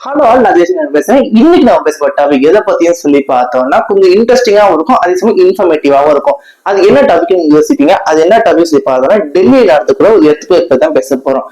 Hello all, நான் ஜெயசன் பேசுறேன். இன்னைக்கு நம்ம பேச டாபிக் எதை பத்தியும் சொல்லி பார்த்தோம்னா கொஞ்சம் இன்ட்ரெஸ்டிங்காகவும் இருக்கும், அதே சமயம் இன்ஃபர்மேட்டிவாகவும் இருக்கும். அது என்ன டாபிக் நீங்க யோசிப்பீங்க. அது என்ன டாபிக் சொல்லி பார்த்தோம்னா டெல்லியில் நடந்துக்கூட ஒரு எர்த்குவேக் தான் பேச போறோம்.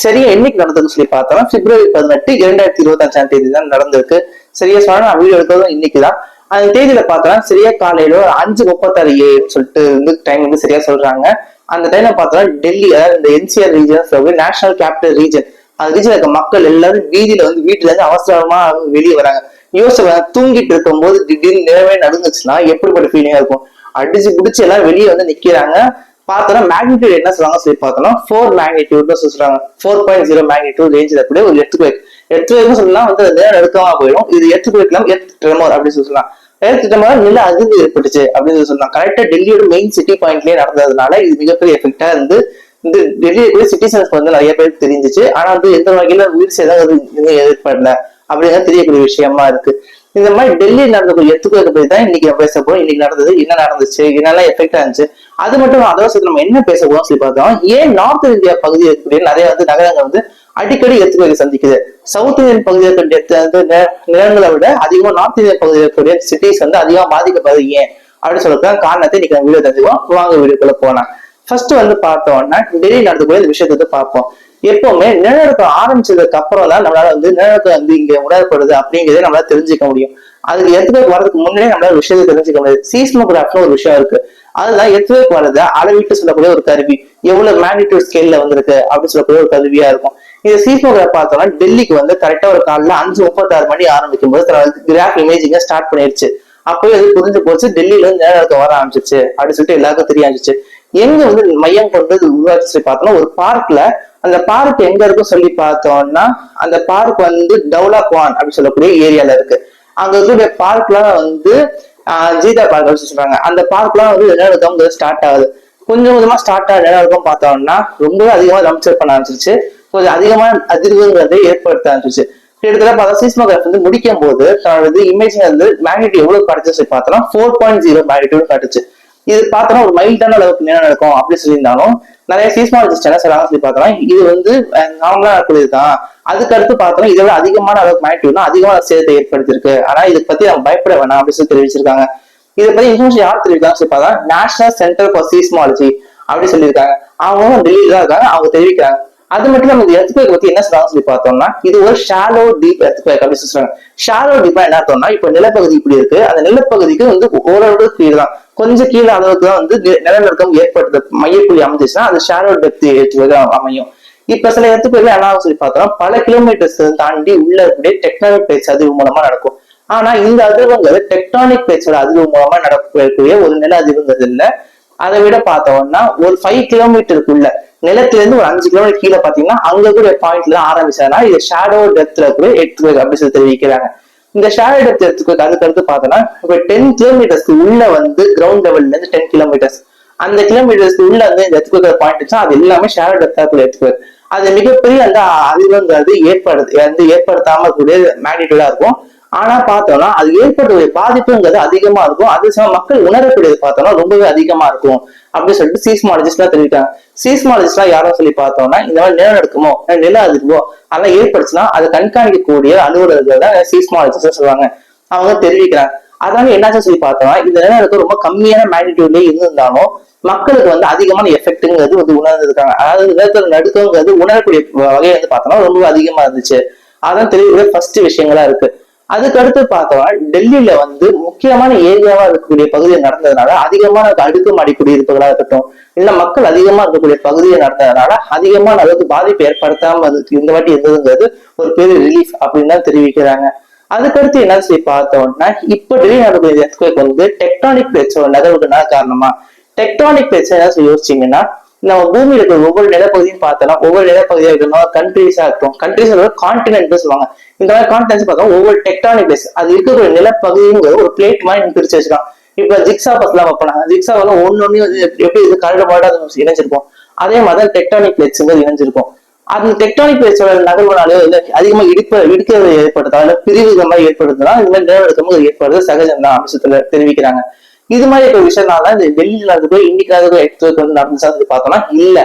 சரியா, என்னைக்கு நடந்ததுன்னு சொல்லி பார்த்தோம்னா February 18, 2025 தான் நடந்திருக்கு. சரியா சொன்னா நான் வீடியோ எடுக்கிறதும் இன்னைக்குதான். அந்த தேதியில பார்த்தோம்னா சரியா காலையில ஒரு 5:36 AM சொல்லிட்டு வந்து டைம் வந்து சரியா சொல்றாங்க. அந்த டைம்ல பார்த்தோம்னா டெல்லி, அதாவது இந்த NCR region, national capital region, அந்த ரீஜன்ல இருக்க மக்கள் எல்லாரும் வீதியில வந்து வீட்டுல இருந்து அவசரமா வெளியே வராங்க. யோசிச்சு தூங்கிட்டு இருக்கும் போது திடீர்னு நிலவே நடுங்குச்சுன்னா எப்படிப்பட்ட ஃபீலிங்கா இருக்கும். அடிச்சு பிடிச்சு எல்லாம் வெளியே வந்து நிக்கிறாங்க. பார்த்தோம்னா மேக்னிடியூட் என்ன சொல்லுவாங்க சொல்லி பார்த்தோம்னா 4 மேக்னிடியூட் சொல்றாங்க. 4.0 மேக்னிடியூட் ரேஞ்சில் கூட ஒரு எர்த்குவேக். எர்த்குவேக் சொல்லலாம் வந்து நேரம் நடுக்கமா போயிடும். இது எர்த்குவேக் இல்லாம எர்த் ட்ரெமர் அப்படின்னு சொல்லலாம். எர்த் ட்ரெமர் நில அதிர்வு ஏற்பட்டுச்சு அப்படின்னு சொல்லலாம். கரெக்டா டெல்லியோட மெயின் சிட்டி பாயிண்ட்லயே நடந்ததுனால இது மிகப்பெரிய எஃபெக்டா இருந்து இந்த டெல்லியில சிட்டிசன்ஸ்க்கு வந்து நிறைய பேருக்கு தெரிஞ்சிச்சு. ஆனா வந்து எந்த வகையில உயிர் சேதம் ஏற்படல அப்படிங்கிறது தெரியக்கூடிய விஷயமா இருக்கு. இந்த மாதிரி டெல்லி நடந்த எர்த்குவேக் பத்தி தான் இன்னைக்கு பேச போறோம். இன்னைக்கு நடந்தது என்ன நடந்துச்சு, என்னெல்லாம் எஃபெக்ட் ஆச்சு, அது மட்டும் அதோட நம்ம என்ன பேச போறோம் சொல்லி பார்த்தோம். ஏன் நார்த் இந்தியா பகுதியில் இருக்கக்கூடிய நிறைய வந்து நகரங்கள் வந்து அடிக்கடி எர்த்குவேக் சந்திக்குது. சவுத் இந்தியன் பகுதியில் இருக்கக்கூடிய நிலங்களை விட அதிகமா நார்த் இந்தியன் பகுதியில் இருக்கக்கூடிய சிட்டிஸ் வந்து அதிகமா பாதிக்கப்படுது ஏன் அப்படின்னு சொல்றதுதான் காரணத்தை இன்னைக்கு நம்ம வீடியோ தெரிஞ்சுக்குவோம். வாங்க வீடியோக்குள்ள போலாம். ஃபர்ஸ்ட் வந்து பார்த்தோம்னா டெல்லி நடக்கக்கூடிய இந்த விஷயத்தை பார்ப்போம். எப்பவுமே நிலநடுக்கம் ஆரம்பிச்சதுக்கு அப்புறம் தான் நம்மளால வந்து நிலநடுக்கம் வந்து இங்க உணரப்படுது அப்படிங்கிறதே நம்மளால தெரிஞ்சுக்க முடியும். அதுக்கு எர்த்குவேக் வர்றதுக்கு முன்னாடியே நம்மளால விஷயத்தை தெரிஞ்சுக்க முடியாது. சீஸ்மோகிராஃப்னு ஒரு விஷயம் இருக்கு. அதுதான் எர்த்குவேக் வரத அளவிட்டு சொல்லக்கூடிய ஒரு கருவி. எவ்வளவு மேக்னிடியூட் ஸ்கேல்ல வந்திருக்கு அப்படின்னு சொல்லக்கூடிய ஒரு கருவியா இருக்கும். இந்த சீஸ்மோகிராஃப் பார்த்தோம்னா டெல்லிக்கு வந்து கரெக்டா ஒரு காலைல 5:36 மணி ஆரம்பிக்கும் போது கிராஃப் இமேஜிங்க ஸ்டார்ட் பண்ணிருச்சு. அப்பவே அது புரிஞ்சு போச்சு, டெல்லியில இருந்து நிலநடுக்கம் வர ஆரம்பிச்சிச்சு அப்படின்னு சொல்லிட்டு எல்லாருக்கும் தெரிய ஆரம்பிச்சு. எங்க வந்து மையம் கொண்டு உருவாச்சு பார்த்தோம்னா ஒரு பார்க்ல. அந்த பார்க் எங்க இருக்கும் சொல்லி பார்த்தோம்னா அந்த பார்க் வந்து டவுலாக்வான் அப்படின்னு சொல்லக்கூடிய ஏரியால இருக்கு. அங்க இருக்கக்கூடிய பார்க்லாம் வந்து ஜீதா பார்க் அப்படின்னு சொல்றாங்க. அந்த பார்க்லாம் வந்து நிலநடுக்கம் ஸ்டார்ட் ஆகுது. கொஞ்சம் கொஞ்சமா ஸ்டார்ட் ஆக நிலநடுக்கம் பார்த்தோம்னா ரொம்பவே அதிகமா ரம்சர் பண்ண ஆரம்பிச்சிருச்சு. கொஞ்சம் அதிகமான அதிர்வுங்கிறதை ஏற்படுத்த ஆரம்பிச்சிச்சு. கிட்டத்தட்ட பார்த்தா சீஸ்மோகிராஃப் வந்து முடிக்கும் போது தனது இமேஜிங் வந்து மேக்னிடியூட் எவ்வளவு காட்டுச்சு பார்த்தோம்னா 4.0 மேக்னிடியூட் காட்டுச்சு. இது பார்த்தோம்னா ஒரு மைல்டான அளவுக்கு என்ன நடக்கும் அப்படின்னு சொல்லியிருந்தாலும் நிறைய சீஸ்மாலஜிஸ்ட் என்ன சொல்றாங்க சொல்லி பார்த்தோம்னா இது வந்து நார்மலா நடக்கூடியதுதான். அதுக்கு அடுத்து பார்த்தோம்னா இதை விட அதிகமான அளவுக்கு மேக்னிடியூட்னா அதிகமான சேதத்தை ஏற்படுத்திருக்கு. ஆனா இதை பத்தி நம்ம பயப்பட வேணாம் அப்படின்னு சொல்லி தெரிவிச்சிருக்காங்க. இதை பத்தி இன்ஃபர்மேஷன் யார் தெரிவிக்காங்க சொல்லி பார்த்தா நேஷனல் சென்டர் ஃபார் சீஸ்மாலஜி அப்படின்னு சொல்லியிருக்காங்க. அவங்க டெல்லியில தான் இருக்காங்க, அவங்க தெரிவிக்கிறாங்க. அது மட்டும் நம்ம எர்த்குவேக் பத்தி என்ன சொல்றாங்க சொல்லி பார்த்தோம்னா இது ஒரு ஷாலோ டீப் எர்த்குவேக் அப்படின்னு சொல்றாங்க. ஷாலோ டீப்பா என்ன அர்த்தம்னா இப்ப நிலப்பகுதி இப்படி இருக்கு, அந்த நிலப்பகுதிக்கு வந்து ஓரளவுக்கு கீழே தான், கொஞ்சம் கீழே அளவுக்கு தான் வந்து நிலநடுக்கம் ஏற்படுது மையப்புள்ளி அமைஞ்சிச்சுன்னா அது ஷாலோ டெப்த் எர்த்குவேக் அமையும். இப்ப சில எர்த்குவேக்ல என்ன சொல்லி பார்த்தோம்னா பல கிலோமீட்டர்ஸ் தாண்டி உள்ள இருக்கக்கூடிய டெக்டானிக் பிளேட்ஸ் அதிர்வு மூலமா நடக்கும். ஆனா இந்த அதிர்வுங்கிறது டெக்டானிக் பிளேட்ஸோட அதிர்வு மூலமா நடக்கக்கூடிய ஒரு நில அதிர்வுங்கிறது இல்ல. அதை விட பார்த்தோம்னா ஒரு 5 கிலோமீட்டருக்குள்ள நிலத்துல இருந்து ஒரு 5 கிலோமீட்டர் கீழே பாத்தீங்கன்னா அங்க கூட பாயிண்ட்ல ஆரம்பிச்சதுனா இது ஷேடோ டெப்த்ல கூட எர்த்குவேக் அப்படின்னு சொல்லி தெரிவிக்கிறாங்க. இந்த ஷேடோ டெப்த் எர்த்குவேக் அதுக்கு அடுத்து பார்த்தோம்னா இப்ப 10 கிலோமீட்டர்ஸ்க்கு உள்ள வந்து கிரவுண்ட் லெவல்ல இருந்து 10 கிலோமீட்டர்ஸ் அந்த கிலோமீட்டர்ஸ்க்கு உள்ள வந்து இந்த எர்த்குவேக் பாயிண்ட் அது எல்லாமே ஷேடோ டெப்தா கூட எர்த்குவேக். அது மிகப்பெரிய அந்த அதிர்வுங்கிறது ஏற்படுத்தாம கூடிய மேக்னிடியூடா இருக்கும். ஆனா பார்த்தோம்னா அது ஏற்படக்கூடிய பாதிப்புங்கிறது அதிகமா இருக்கும். அது மக்கள் உணரக்கூடியது பார்த்தோம்னா ரொம்பவே அதிகமா இருக்கும் அப்படின்னு சொல்லிட்டு சீஸ்மாலஜிஸ்ட் எல்லாம் தெரிவிக்காங்க. சீஸ்மாலஜிஸ்ட் எல்லாம் யாரும் சொல்லி பார்த்தோம்னா இந்த மாதிரி நிலநடுக்கமோ நில அதிர்வோ அதெல்லாம் ஏற்படுச்சுன்னா அதை கண்காணிக்கக்கூடிய அலுவலர்கள் தான் சீஸ்மாலஜிஸ்ட் சொல்லுவாங்க. அவங்க தெரிவிக்கிறாங்க. அதனால என்னாச்சும் சொல்லி பார்த்தோம்னா இந்த நிலநடுக்கம் ரொம்ப கம்மியான மேக்னிடியூட்லயே இருந்திருந்தாலும் மக்களுக்கு வந்து அதிகமான எஃபெக்ட்ங்கிறது வந்து உணர்ந்திருக்காங்க. அதாவது நிலத்தோட நடுக்கங்கிறது உணரக்கூடிய வகையை வந்து பார்த்தோம்னா ரொம்ப அதிகமா இருந்துச்சு. அதான் தெரியக்கூடிய ஃபர்ஸ்ட் விஷயங்களா இருக்கு. அதுக்கு அடுத்து பார்த்தோம்னா டெல்லியில வந்து முக்கியமான ஏரியாவா இருக்கக்கூடிய பகுதியில் நடந்ததுனால அதிகமான அடுக்குமாடி குடியிருப்புகளா இருக்கட்டும் இல்ல மக்கள் அதிகமா இருக்கக்கூடிய பகுதியை நடந்ததுனால அதிகமான அளவுக்கு பாதிப்பு ஏற்படுத்தாம இந்த வாட்டி இருந்ததுங்கிறது ஒரு பெரிய ரிலீஃப் அப்படின்னு தான் தெரிவிக்கிறாங்க. அதுக்கடுத்து என்ன சொல்லி பார்த்தோம்னா இப்ப டெல்லி நடக்கக்கூடிய எர்த்குவேக் வந்து டெக்டானிக் பிளேட்ஸோட நகர்வுக்குனா காரணமா. டெக்டானிக் பிளேட்ஸ் என்ன சொல்லி யோசிச்சீங்கன்னா நம்ம பூமியில இருக்கிற ஒவ்வொரு நிலப்பகுதியும் பார்த்தோம்னா ஒவ்வொரு நிலப்பகுதியா இருக்கணும் கண்ட்ரீஸா இருக்கும். கண்ட்ரீஸ் கான்டினென்ட் சொல்லுவாங்க. இந்த மாதிரி கான்டினென்ட்ஸ் பார்த்தோம் ஒவ்வொரு டெக்டானிக் பிளேஸ் அது இருக்கக்கூடிய நிலப்பகுதிங்கிறது ஒரு பிளேட் மாதிரி பிரிச்சு வச்சிருக்கான். இப்ப ஜிக்ஸா பஸ்லாம் வைப்பாங்க. ஜிக்ஸா ஒன்னு எப்படி இது கரடு மாடா இணைஞ்சிருக்கும். அதே மாதிரி டெக்டானிக் பிளேட்ஸ் இணைஞ்சிருக்கும். அந்த டெக்டானிக் பிளேட்ஸோட நகர்வுனாலேயோ இல்ல அதிகமா இடிக்கிறது ஏற்படுத்தா இல்ல பிரிவு இந்த மாதிரி ஏற்படுத்தினா இந்த மாதிரி நிலநடுக்கம் ஏற்படுறது சகஜம் தான் அப்படின்னு தெரிவிக்கிறாங்க. இது மாதிரி ஒரு விஷயம்னால இந்த டெல்லியில இருந்து இன்னைக்கு எர்த்குவேக் வந்து நடந்துச்சா பார்த்தோம்னா இல்ல.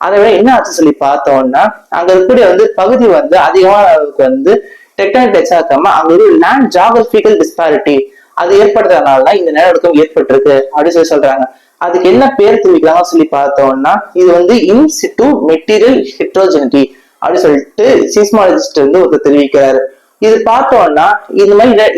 அதை விட என்ன ஆச்சு சொல்லி பார்த்தோம்னா அங்க இருக்கக்கூடிய வந்து பகுதி வந்து அதிகமான அளவுக்கு வந்து டெக்டானிக் பிளேட்ஸா இருக்காம அங்க ஒரு லேண்ட் ஜியோகிராபிக்கல் டிஸ்பாரிட்டி அது ஏற்படுறதுனாலதான் இந்த நிலநடுக்கம் ஏற்பட்டிருக்கு அப்படின்னு சொல்றாங்க. அதுக்கு என்ன பேர் தெரிவிக்கிறாங்க சொல்லி பார்த்தோம்னா இது வந்து இன் சிட்டு மெட்டீரியல் ஹெட்ரோஜெனிட்டி அப்படின்னு சொல்லிட்டு சீஸ்மாலஜிஸ்ட் வந்து ஒருத்தர் தெரிவிக்கிறாரு. இது பார்த்தோம்னா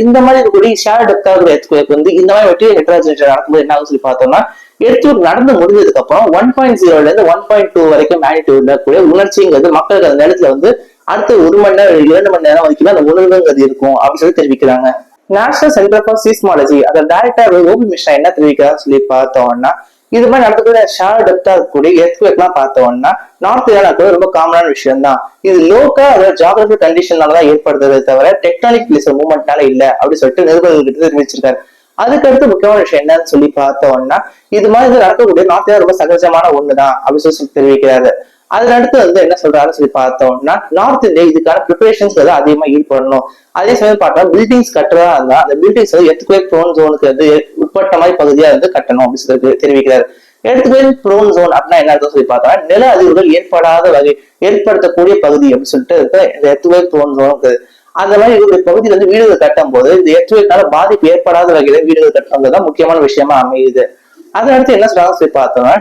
இந்த மாதிரி இருக்கக்கூடிய ஷேர் டெப்த் ஆகிற எர்த்குவேக் வந்து இந்த மாதிரி மெட்டீரியல் ஹெட்ரோஜெனிட்டி நடக்கும்போது என்ன ஆகும் சொல்லி பார்த்தோம்னா எர்த்குவேக் நடந்து முடிஞ்சதுக்கு அப்புறம் 1.0 இருந்து 1.2 வரைக்கும் மேக்னிடியூட்ல கூடிய உணர்ச்சிங்கிறது மக்களுக்கு அந்த நேரத்துல வந்து அடுத்த 1 மணி நேரம் 2 மணி நேரம் வரைக்கும் அந்த உணர்வுங்கிறது இருக்கும் அப்படின்னு சொல்லி தெரிவிக்கிறாங்க. நேஷனல் சென்டர் ஃபார் சீஸ்மாலஜி அதை டைரக்டர் ஓபி மிஸ்ரா என்ன தெரிவிக்கிறான்னு சொல்லி பார்த்தோம்னா இது மாதிரி நடக்கக்கூடிய ஷேர் டெப்தா இருக்கக்கூடிய எர்த்குவேக் எல்லாம் பார்த்தோம்னா நார்த் இந்தியாவுக்கு ரொம்ப காமனான விஷயம் தான். இது லோக்கல் அதாவது ஜியோகிராபிக் கண்டிஷனாலதான் ஏற்படுறதே தவிர டெக்டானிக் பிளேஸ் மூவ்மெண்ட்னால இல்ல அப்படின்னு சொல்லிட்டு நிருபர்கள் கிட்ட தெரிவிச்சிருக்காரு. அதுக்கடுத்து முக்கியமான விஷயம் என்னன்னு சொல்லி பார்த்தோம்னா இது மாதிரி நடக்கக்கூடிய நார்த் இந்தியா ரொம்ப சகஜமான ஒண்ணுதான் அப்படின்னு சொல்லி தெரிவிக்கிறாரு. அதுல அடுத்து வந்து என்ன சொல்றாருன்னு சொல்லி பார்த்தோம்னா நார்த் இந்தியா இதுக்கான ப்ரிப்பரேஷன்ஸ் அதிகமா ஈடுபடணும். அதே சமயம் பார்த்தா பில்டிங்ஸ் கட்டுறதா இருந்தா அந்த பில்டிங்ஸ் வந்து எர்த்குவேக் ப்ரோன் ஜோனுக்கு வந்து உட்பட்ட மாதிரி பகுதியா வந்து கட்டணும் அப்படின்னு சொல்லி தெரிவிக்கிறாரு. எர்த்குவேக் ப்ரோன் ஜோன் அப்படின்னா என்ன சொல்லி பார்த்தா நில அதிர்வுகள் ஏற்படாத வகை ஏற்படுத்தக்கூடிய பகுதி அப்படின்னு சொல்லிட்டு இந்த எர்த்குவேக் ப்ரோன் ஜோன் இருக்குது. அந்த மாதிரி ஒரு பகுதியில வந்து வீடுகள் கட்டும் போது இந்த எர்த்குவேக்னால பாதிப்பு ஏற்படாத வகையில வீடுகள் கட்டுறதுதான் முக்கியமான விஷயமா அமையுது. அதை அடுத்து என்ன சொல்றாங்க சொல்லி பார்த்தோம்னா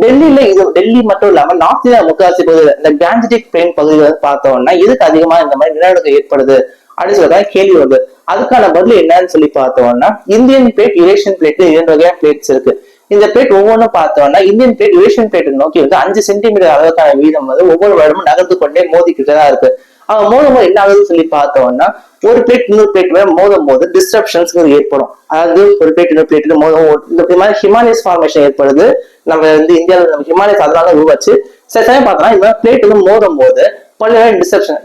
டெல்லியில இது டெல்லி மட்டும் இல்லாம நார்த் இந்தியா முக்காசி பகுதியில் இந்த கேன்ஜெட்டிக் பிளேன் பகுதியில வந்து பார்த்தோம்னா இதுக்கு அதிகமா இந்த மாதிரி நிலநடுக்கம் ஏற்படுது அப்படின்னு சொல்றதா கேள்வி வருது. அதுக்கான பதில் என்னன்னு சொல்லி பார்த்தோம்னா இந்தியன் பிளேட் யுரேஷியன் பிளேட் 2 வகையான பிளேட்ஸ் இருக்கு. இந்த பிளேட் ஒவ்வொன்றும் பார்த்தோம்னா இந்தியன் பிளேட் யுரேஷியன் பிளேட் நோக்கி வந்து 5 சென்டிமீட்டர் அளவுக்கான வீதம் வந்து ஒவ்வொரு வருடமும் நகர்ந்து கொண்டே மோதிக்கிட்டுதான் இருக்கு. அவங்க மோதும் போது என்ன ஆகுதுன்னு சொல்லி பார்த்தோம்னா ஒரு பிளேட் இன்னொரு பிளேட் மேல மோதும் போது டிஸ்ட்ரப்ஷன்ஸ் ஏற்படும். அதாவது ஒரு பிளேட் இன்னொரு பிளேட் மோதும் இந்த மாதிரி ஹிமாலயஸ் ஃபார்மேஷன் ஏற்படுது. நம்ம வந்து இந்தியாவில் நம்ம ஹிமாலயஸ் அதனால உருவாச்சு. சில சமயம் பார்த்தோம்னா இந்த பிளேட் வந்து மோதும் போது பல்வேறு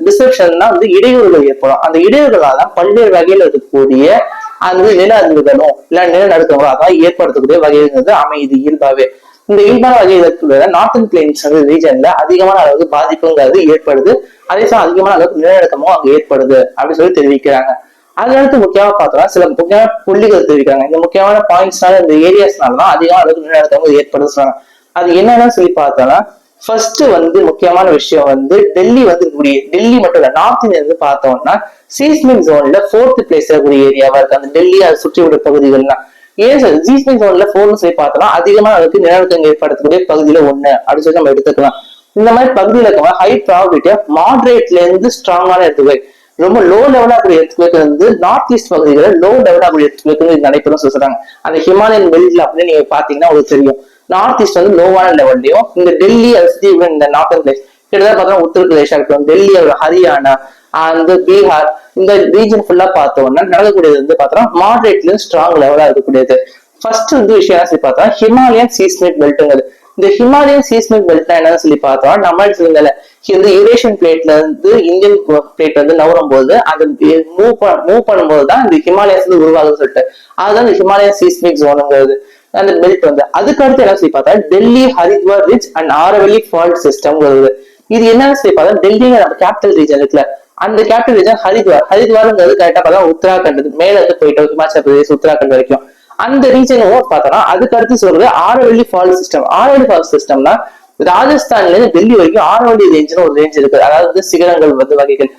டிஸ்ட்ரப்ஷன்னா வந்து இடையூறுகள் ஏற்படும். அந்த இடையூறுகளால பல்வேறு வகையில இருக்கக்கூடிய அந்த நில அதிர்வுகளும் இல்ல நிலநடுக்கங்களும் அதாவது ஏற்படுத்தக்கூடிய வகைங்கிறது அமையுது இயல்பாவே. இந்த இயல்பான வகையில் இருக்கிற நார்த்தன் பிளேன்ஸ் ரீஜன்ல அதிகமான அளவுக்கு பாதிப்புங்கிறது ஏற்படுது. அதே சமயம் அதிகமான அளவுக்கு நிலநடுக்கமும் அங்க ஏற்படுது அப்படின்னு சொல்லி தெரிவிக்கிறாங்க. அதுக்கடுத்து முக்கியமா பார்த்தோம்னா சில முக்கியமான புள்ளிகள் தெரிவிக்கிறாங்க. இந்த முக்கியமான பாயிண்ட்ஸ்னால இந்த ஏரியாஸ்னாலதான் அதிகமான அளவுக்கு நிலநடுக்கமும் ஏற்படுது சொல்றாங்க. அது என்னன்னு சொல்லி பார்த்தோம்னா ஃபர்ஸ்ட் வந்து முக்கியமான விஷயம் வந்து டெல்லி வந்து இருக்கக்கூடிய டெல்லி மட்டும் இல்ல நார்த் இந்தியா வந்து பார்த்தோம்னா சீஸ்மிக் ஜோன்ல 4th பிளேஸ் இருக்கக்கூடிய ஏரியாவா இருக்கு. அந்த டெல்லி அதை சுற்றி உள்ள பகுதிகள்லாம் ஏன் சார் சீஸ்மிக் ஜோன்ல 4ன்னு சொல்லி பார்த்தோம்னா அதிகமான அளவுக்கு நிலநடுக்கம் ஏற்படுத்தக்கூடிய பகுதியில ஒண்ணு அப்படின்னு சொல்லி நம்ம எடுத்துக்கலாம். இந்த மாதிரி பகுதியில இருக்க ஹை ப்ராபபிலிட்டியா மாடரேட்ல இருந்து ஸ்ட்ராங்கான எர்த்குவேக் ரொம்ப லோ லெவலா கூடிய எர்த்குவேக் வந்து நார்த் ஈஸ்ட் பகுதிகளை லோ லெவலா கூடிய எர்த்குவேக் நடைபெறும் சொல்றாங்க. அந்த ஹிமாலயன் பெல்ட்ல அப்படின்னு நீங்க பாத்தீங்கன்னா உங்களுக்கு தெரியும் நார்த் ஈஸ்ட் வந்து லோவான லெவல்லையும் இந்த டெல்லி அதை சுத்தி இந்த நார்த்தன் பிளேஸ் கிட்டத்தட்ட பார்த்தோம்னா உத்தரப்பிரதேஷா இருக்கட்டும் டெல்லி ஹரியானா அந்த பீகார் இந்த ரீஜன் ஃபுல்லா பார்த்தோம்னா நடக்கக்கூடியது வந்து பார்த்தோம்னா மாடரேட்ல இருந்து ஸ்ட்ராங் லெவலா இருக்கக்கூடியது. ஃபர்ஸ்ட் வந்து விஷயம் சொல்லி பார்த்தா ஹிமாலயன் சீஸ்மிக் பெல்ட்ங்கிறது. இந்த ஹிமாலயன் சீஸ்மிக் பெல்ட் என்னன்னு சொல்லி பார்த்தோம்னா நம்ம சொல்லுங்கல்ல இந்த யூரேஷியன் பிளேட்ல இருந்து இந்தியன் பிளேட் வந்து நவரும் போது அந்த மூவ் பண்ணும்போது தான் இந்த ஹிமாலயஸ் வந்து உருவாகுதுன்னு சொல்லிட்டு அதுதான் இந்த ஹிமாலயன் சீஸ்மிக் ஜோனுங்கிறது அந்த பெல்ட் வந்து. அதுக்கு அடுத்து என்ன சொல்லி பார்த்தா Delhi Haridwar ridge and Aravalli fault system வருது. இது என்னன்னு சொல்லி பார்த்தா டெல்லி நம்ம கேபிட்டல் ரீஜன் இருக்குல்ல அந்த கேபிட்டல் ரீஜன் ஹரித்வார்ங்கிறது கரெக்டா பார்த்தா உத்தராகண்ட் மேல இருந்து போயிட்டோம் ஹிமாச்சல் பிரதேஷ் உத்தராகண்ட் வரைக்கும் அந்த ரீஜனும் பார்த்தோம்னா அதுக்கு அடுத்து சொல்றது Aravalli fault system. Aravalli fault சிஸ்டம்னா ராஜஸ்தான்ல இருந்து டெல்லி வரைக்கும் ஆரவல்லி ரேஞ்சுன்னு ஒரு ரேஞ்ச் இருக்கு. அதாவது வந்து சிகரங்கள் வந்து வகைகள்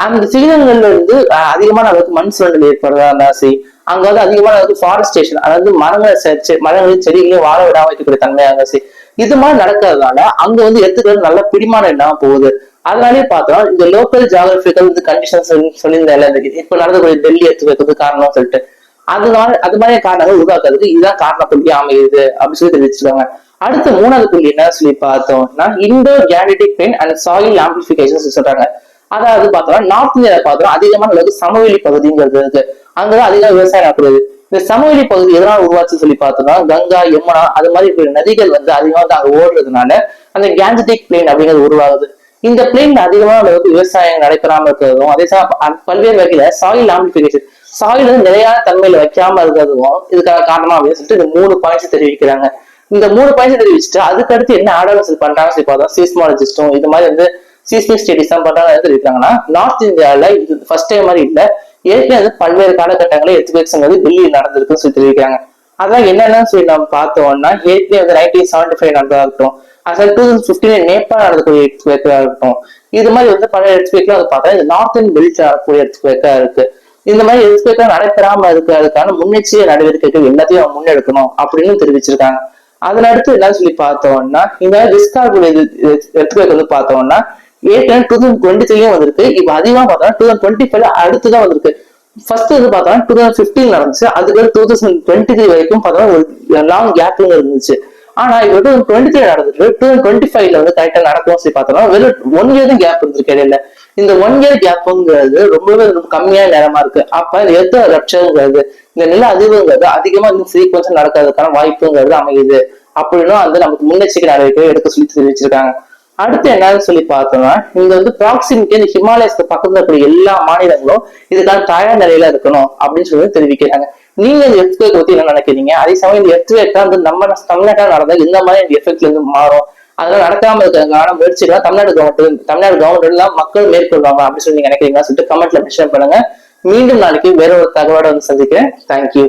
அந்த சிகரங்கள்ல இருந்து அதிகமான அளவுக்கு மண் சுழல் ஏற்படுறதா இருந்தாலும் சரி அங்க வந்து அதிகமான அளவுக்கு ஃபாரஸ்டேஷன் அதாவது மரங்களையும் செடிகளையும் வாழ விடாம வைக்கக்கூடிய தன்மையாக சரி இது மாதிரி நடக்கிறதுனால அங்க வந்து எர்த்குவேக் நல்ல பிடிமானம் இல்லாம போகுது. அதனாலேயே பார்த்தோம் இந்த லோக்கல் ஜியோகிராபிக்கல் கண்டிஷன்ஸ் சொல்லியிருந்தால இப்ப நடந்தக்கூடிய டெல்லி எர்த்குவேக் காரணம் சொல்லிட்டு அதனால அது மாதிரி காரணங்கள் உருவாக்குறதுக்கு இதுதான் காரண புள்ளியா அமையுது அப்படின்னு சொல்லி தெரிவிச்சிருக்காங்க. அடுத்த 3வது புள்ளி என்ன சொல்லி பார்த்தோம்னா Indo Gangetic plain and soil amplification சொல்றாங்க. அதாவது பார்த்தோம்னா நார்த் இந்தியாவில பார்த்தோம் அதிகமான அளவுக்கு சமவெளி பகுதிங்கிறது இருக்கு. அங்கதான் அதிகமாக விவசாயம் நடக்கிறது. இந்த சமவெளி பகுதி எதனால உருவாச்சு சொல்லி பார்த்தோம்னா கங்கா யமுனா அது மாதிரி நதிகள் வந்து அதிகமாக அங்க ஓடுறதுனால அந்த கேன்ஜெட்டிக் பிளேன் அப்படிங்கிறது உருவாகுது. இந்த பிளேன் அதிகமான அளவுக்கு விவசாயம் நடைபெறாம இருக்கிறதும் அதே சமயம் பல்வேறு வகையில சாயில் ஆம்பிளிபிகேஷன் சாயில் வந்து நிலையான தன்மையில வைக்காம இருக்கிறதும் இதுக்கான காரணமா அப்படின்னு சொல்லிட்டு இந்த 3 பாயிண்ட்ஸ் தெரிவிக்கிறாங்க. இந்த 3 பாயிண்ட்ஸ் தெரிவிச்சுட்டு அதுக்கு அடுத்து என்ன ஆர்டர் பண்றாங்க சொல்லி பார்த்தோம் சீஸ்மாலஜிஸ்டும் இது மாதிரி வந்து சீஸ்மிக் ஸ்டடிஸ் தான் பண்றாங்க தெரிவிக்கிறாங்கன்னா நார்த் இந்தியாவில இது ஃபர்ஸ்ட் டைம் மாதிரி இல்ல ஏற்கனவே பல்வேறு காலகட்டங்களில் எர்த்குவேக்ஸ்ங்கிறது டெல்லியில் நடந்திருக்குன்னு சொல்லி தெரிவிக்கிறாங்க. அதான் என்னன்னு சொல்லி நம்ம பார்த்தோம்னா ஏற்கனவே வந்து 1975 நடந்ததா இருக்கட்டும் அது 2015 நேபாள் நடந்தக்கூடிய எர்த்குவேக்கா இருக்கட்டும் இது மாதிரி வந்து பல எர்த்குவேக்லாம் வந்து பார்த்தா இந்த நார்த்தன் பெல்ட் நடக்கக்கூடிய எர்த்குவேக்கா இருக்கு. இந்த மாதிரி எர்த்குவேக்கா நடைபெறாம இருக்கிறதுக்கான முன்னெச்சரிக்கை நடவடிக்கைகள் எல்லாத்தையும் அவங்க முன்னெடுக்கணும் அப்படின்னு தெரிவிச்சிருக்காங்க. அதன் அடுத்து என்ன சொல்லி பார்த்தோம்னா இந்த ரிஸ்க் ஆகக்கூடிய எர்த்குவேக் வந்து பார்த்தோம்னா ஏற்கனவே 2023 வந்திருக்கு. இப்ப அதிகமா பார்த்தோம்னா 2025 அடுத்துதான் வந்திருக்கு. ஃபர்ஸ்ட் வந்து பார்த்தோம்னா 2015 நடந்துச்சு. அதுக்கு 2023 வரைக்கும் பார்த்தோம்னா ஒரு லாங் கேப்பிங் இருந்துச்சு. ஆனா இப்ப 2023 நடந்துட்டு 2025 வந்து கரெக்டா நடக்கும் சொல்லி பார்த்தோம்னா வெறும் 1 இயர் தான் கேப் இருந்திருக்கு இடையில. இந்த 1 இயர் கேப்புங்கிறது ரொம்பவே ரொம்ப கம்மியான நேரமா இருக்கு. அப்ப இந்த எர்த் ரப்சர்ங்கிறது இந்த நில அதிர்வுங்கிறது அதிகமா இன்னும் சீக்வன்ஸா நடக்கிறதுக்கான வாய்ப்புங்கிறது அமையுது அப்படின்னும் வந்து நமக்கு முன்னெச்சரிக்கை நடவடிக்கை எடுக்க சொல்லி தெரிவிச்சிருக்காங்க. அடுத்து என்னன்னு சொல்லி பார்த்தோம்னா இங்க வந்து ப்ராக்சிமிட்டி இந்த ஹிமாலயஸ்க்கு பக்கத்துல இருக்கிற எல்லா மாநிலங்களும் இதுக்கான தயார் நிலையில இருக்கணும் அப்படின்னு சொல்லி தெரிவிக்கிறாங்க. நீங்க இந்த எர்த்குவேக் பத்தி என்ன நினைக்கிறீங்க? அதே சமயம் இந்த எர்த்குவேக் வந்து நம்ம தமிழ்நாட்டில் நடந்தா இந்த மாதிரி இந்த எஃபெக்ட்ல இருந்து மாறும், அதெல்லாம் நடக்காம இருக்கிறதுக்கான முயற்சிகள் தமிழ்நாடு கவர்மெண்ட் எல்லாம் மக்கள் மேற்கொள்வாங்க அப்படின்னு சொல்லி நினைக்கிறீங்களா சொல்லிட்டு கமெண்ட்ல மென்ஷன் பண்ணுங்க. மீண்டும் நாளைக்கு வேற ஒரு தகவலோட வந்து சந்திக்கிறேன். தேங்க்யூ.